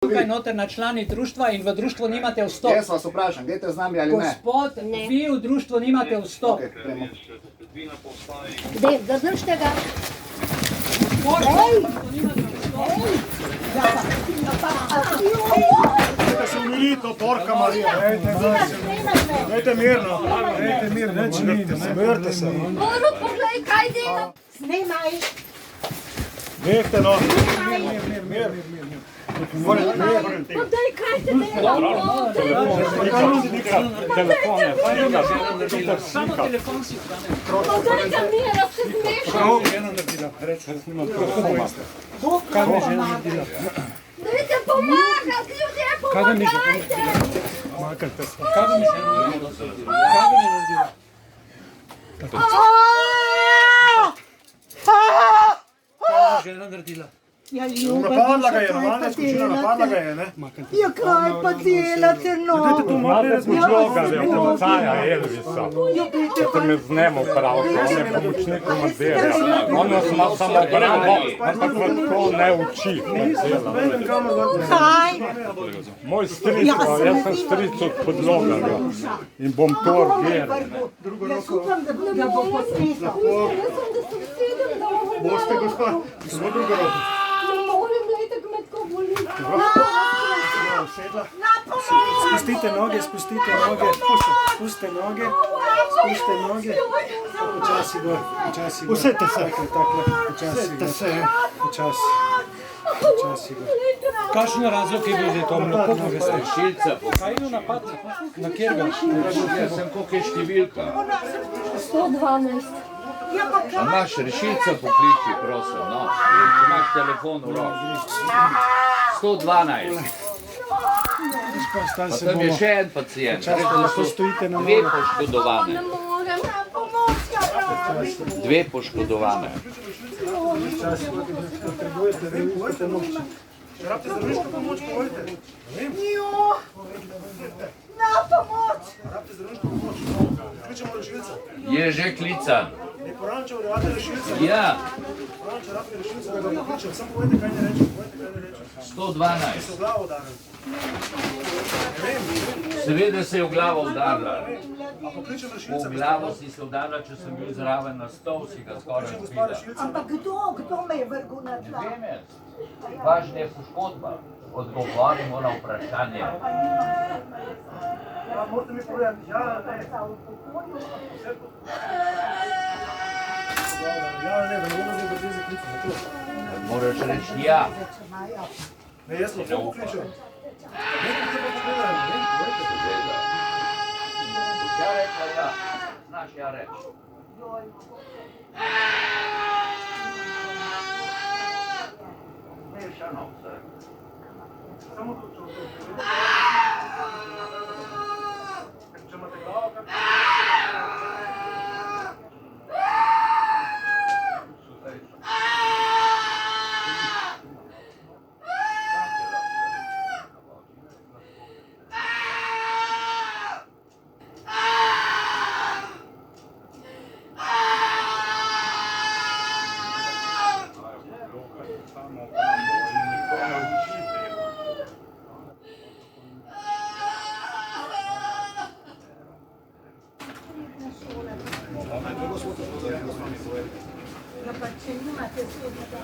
tukaj noter na člani društva in v društvo nimate vstop. Jaz vas vprašam, greste z nami ali ne? Gospod, vi v društvo nimate vstop. Dej, zadržite ga. Dajte se umiriti, torka Marija, dajte mirno, smirite se. Boru, poglej, kaj dela. Snimaj. Nehte no. Poglej, kaj te dela. Telefone, Samo telefon si stane. Poglej, da mira, se smešno. Dajte pomagati, ljudje, pomagajte. Kaj bi mi žena naredila? Kaj bi mi naredila? Kaj bi žena naredila? Ja, ljubav, napadla ga je, normalna izkušnja, napadla ga je, ne? Ja, kaj pa delate, no? Dajte tu malo Razloga, da je policaja Elvisa. Če me znemo prav, on je pomočnik komandirja. On nas ima samo bravo, ampak vas to ne uči. Kaj? Moj stric, jaz sem stric od Podlogarja in bom to orgiral. Jaz upam, da bo poslušal. Jaz sem, da sem sedem, da ovo dala. Boste, gospod, smo drugo roto. Ne morem, gledajte, kmet ko boli. Sedla. Na pomoč! Spustite noge, spustite noge, spustite noge, spustite noge, počasi gor, počasi gor. Usedite se. Takle, počasi gor, počasi gor. Kakšen razlog je bil za to? Koliko veste? Šilca, Kaj je bil napad? Na kjer ga? jaz sem koliko je številka. 112. A imaš rešilca pokliči, prosim, no. Če imaš telefon v roki. 112. Pa Se tam je bomo, še en pacijent. počasi, Rekel, da lahko so stojite na dve nogah. poškodovane. Ne morem. Dve poškodovane. Počasi, potrebujete, da iskate moč. Rabite zdravniško pomoč, povedite. Na pomoč! Rabite zdravniško pomoč. Kličemo rešilca. Je že klican. Ne porančev, rabite rešilca. Ja, Porančev, rabite rešilca, da ga pokličem. Samo povejte, kaj ne rečem. 112. Se v glavo udaril. Seveda se je v glavo udarila. A pokličem V rešilca. glavo si se udarila, če sem bil zraven na stol, si ga skoraj Gospa zbila. rešilca. Ampak kdo me je vrgel na tla? Vem jaz. Važna je poškodba. Odgovorimo na vprašanje. Ja, morate mi povedati. Ja, ne. Ja, ne, da ne bomo zdaj brzi zaklicali. Moraš reči ja. Ne, jaz lahko pokličem. Ne, kako se pa povedali, ne, povejte. Seveda. Boš ja rekla ja. Znaš ja reči. Mešano vse. Samo to, če imate glavo, kako... Ja, pa če nimate sobe, da...